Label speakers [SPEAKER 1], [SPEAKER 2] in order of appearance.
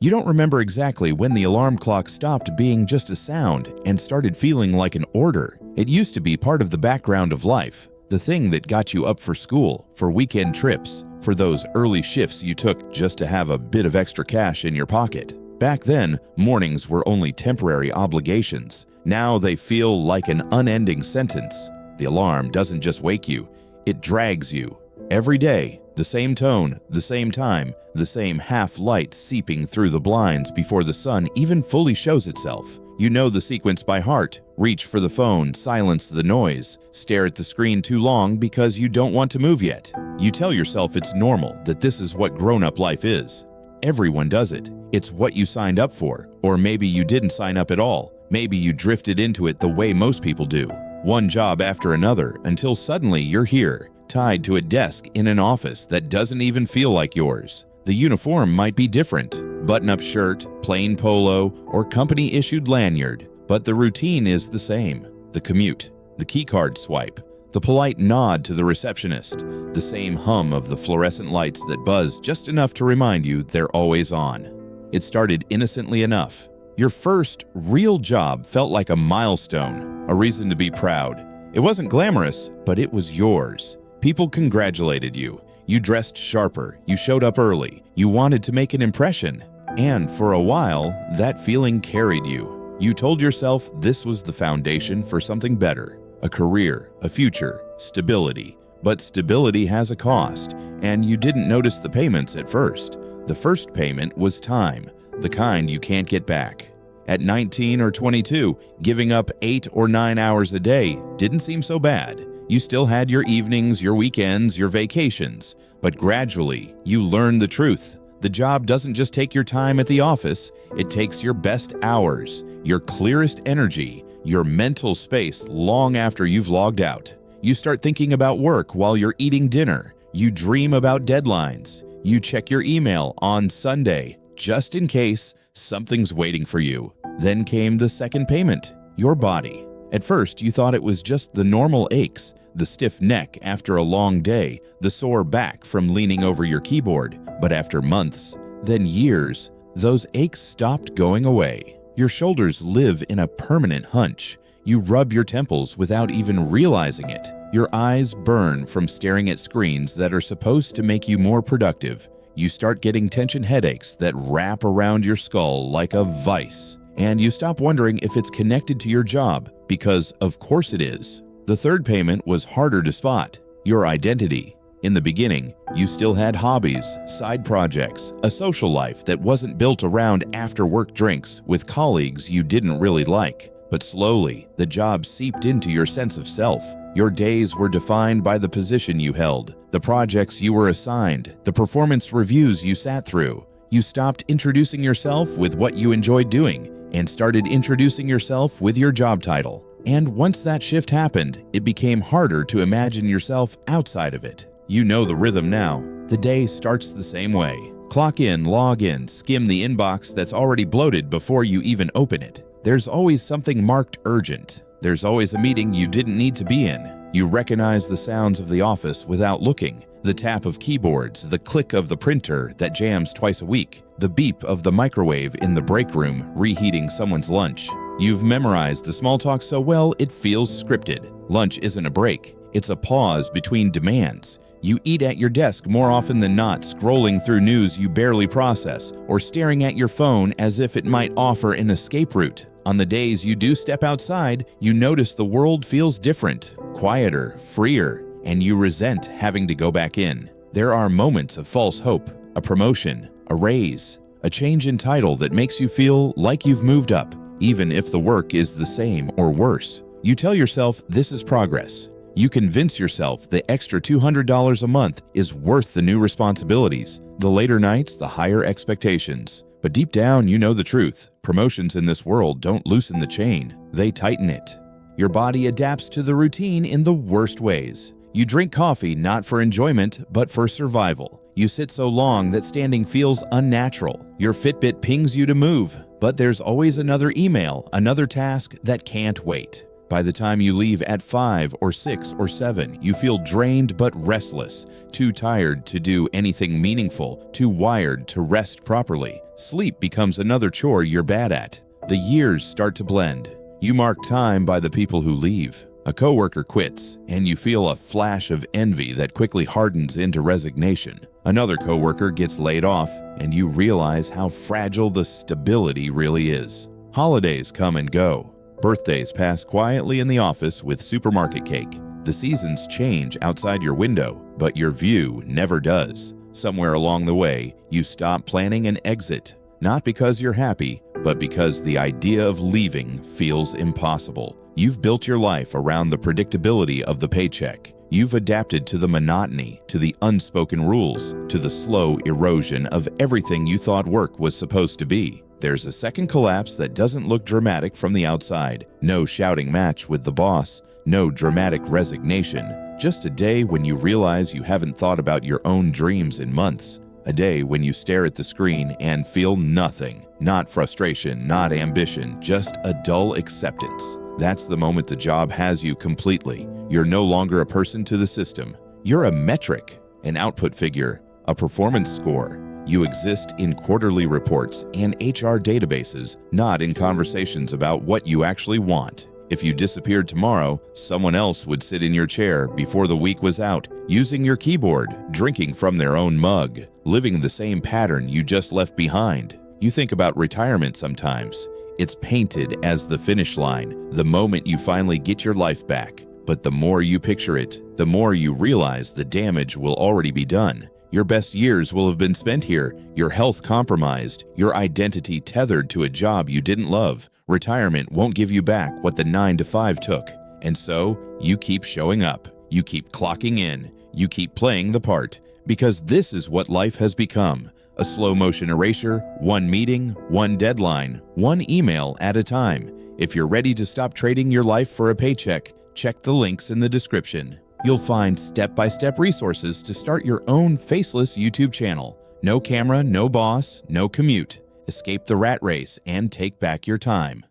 [SPEAKER 1] You don't remember exactly when the alarm clock stopped being just a sound and started feeling like an order. It used to be part of the background of life, the thing that got you up for school, for weekend trips, for those early shifts you took just to have a bit of extra cash in your pocket. Back then, mornings were only temporary obligations. Now they feel like an unending sentence. The alarm doesn't just wake you, it drags you. Every day, the same tone, the same time, the same half-light seeping through the blinds before the sun even fully shows itself. You know the sequence by heart. Reach for the phone, silence the noise, stare at the screen too long because you don't want to move yet. You tell yourself it's normal, that this is what grown-up life is. Everyone does it. It's what you signed up for. Or maybe you didn't sign up at all. Maybe you drifted into it the way most people do. One job after another until suddenly you're here, tied to a desk in an office that doesn't even feel like yours. The uniform might be different, button-up shirt, plain polo, or company-issued lanyard, but the routine is the same. The commute, the keycard swipe, the polite nod to the receptionist, the same hum of the fluorescent lights that buzz just enough to remind you they're always on. It started innocently enough. Your first real job felt like a milestone, a reason to be proud. It wasn't glamorous, but it was yours. People congratulated you. You dressed sharper, you showed up early, you wanted to make an impression. And for a while, that feeling carried you. You told yourself this was the foundation for something better. A career, a future, stability. But stability has a cost, and you didn't notice the payments at first. The first payment was time, the kind you can't get back. At 19 or 22, giving up 8 or 9 hours a day didn't seem so bad. You still had your evenings, your weekends, your vacations. But gradually, you learned the truth. The job doesn't just take your time at the office, it takes your best hours, your clearest energy, your mental space long after you've logged out. You start thinking about work while you're eating dinner. You dream about deadlines. You check your email on Sunday, just in case something's waiting for you. Then came the second payment, your body. At first, you thought it was just the normal aches, the stiff neck after a long day, the sore back from leaning over your keyboard. But after months, then years, those aches stopped going away. Your shoulders live in a permanent hunch. You rub your temples without even realizing it. Your eyes burn from staring at screens that are supposed to make you more productive. You start getting tension headaches that wrap around your skull like a vice. And you stop wondering if it's connected to your job, because of course it is. The third payment was harder to spot, your identity. In the beginning, you still had hobbies, side projects, a social life that wasn't built around after-work drinks with colleagues you didn't really like. But slowly, the job seeped into your sense of self. Your days were defined by the position you held, the projects you were assigned, the performance reviews you sat through. You stopped introducing yourself with what you enjoyed doing and started introducing yourself with your job title. And once that shift happened, it became harder to imagine yourself outside of it. You know the rhythm now. The day starts the same way. Clock in, log in, skim the inbox that's already bloated before you even open it. There's always something marked urgent. There's always a meeting you didn't need to be in. You recognize the sounds of the office without looking. The tap of keyboards, the click of the printer that jams twice a week, the beep of the microwave in the break room reheating someone's lunch. You've memorized the small talk so well it feels scripted. Lunch isn't a break. It's a pause between demands. You eat at your desk more often than not, scrolling through news you barely process, or staring at your phone as if it might offer an escape route. On the days you do step outside, you notice the world feels different, quieter, freer, and you resent having to go back in. There are moments of false hope, a promotion, a raise, a change in title that makes you feel like you've moved up, even if the work is the same or worse. You tell yourself this is progress. You convince yourself the extra $200 a month is worth the new responsibilities, the later nights, the higher expectations. But deep down, you know the truth. Promotions in this world don't loosen the chain, they tighten it. Your body adapts to the routine in the worst ways. You drink coffee not for enjoyment, but for survival. You sit so long that standing feels unnatural. Your Fitbit pings you to move, but there's always another email, another task that can't wait. By the time you leave at 5 or 6 or 7, you feel drained but restless, too tired to do anything meaningful, too wired to rest properly. Sleep becomes another chore you're bad at. The years start to blend. You mark time by the people who leave. A coworker quits, and you feel a flash of envy that quickly hardens into resignation. Another coworker gets laid off, and you realize how fragile the stability really is. Holidays come and go. Birthdays pass quietly in the office with supermarket cake. The seasons change outside your window, but your view never does. Somewhere along the way, you stop planning an exit, not because you're happy, but because the idea of leaving feels impossible. You've built your life around the predictability of the paycheck. You've adapted to the monotony, to the unspoken rules, to the slow erosion of everything you thought work was supposed to be. There's a second collapse that doesn't look dramatic from the outside. No shouting match with the boss, no dramatic resignation. Just a day when you realize you haven't thought about your own dreams in months. A day when you stare at the screen and feel nothing. Not frustration, not ambition, just a dull acceptance. That's the moment the job has you completely. You're no longer a person to the system. You're a metric, an output figure, a performance score. You exist in quarterly reports and HR databases, not in conversations about what you actually want. If you disappeared tomorrow, someone else would sit in your chair before the week was out, using your keyboard, drinking from their own mug, living the same pattern you just left behind. You think about retirement sometimes. It's painted as the finish line, the moment you finally get your life back. But the more you picture it, the more you realize the damage will already be done. Your best years will have been spent here, your health compromised, your identity tethered to a job you didn't love. Retirement won't give you back what the 9 to 5 took. And so, you keep showing up, you keep clocking in, you keep playing the part, because this is what life has become. A slow-motion erasure, one meeting, one deadline, one email at a time. If you're ready to stop trading your life for a paycheck, check the links in the description. You'll find step-by-step resources to start your own faceless YouTube channel. No camera, no boss, no commute. Escape the rat race and take back your time.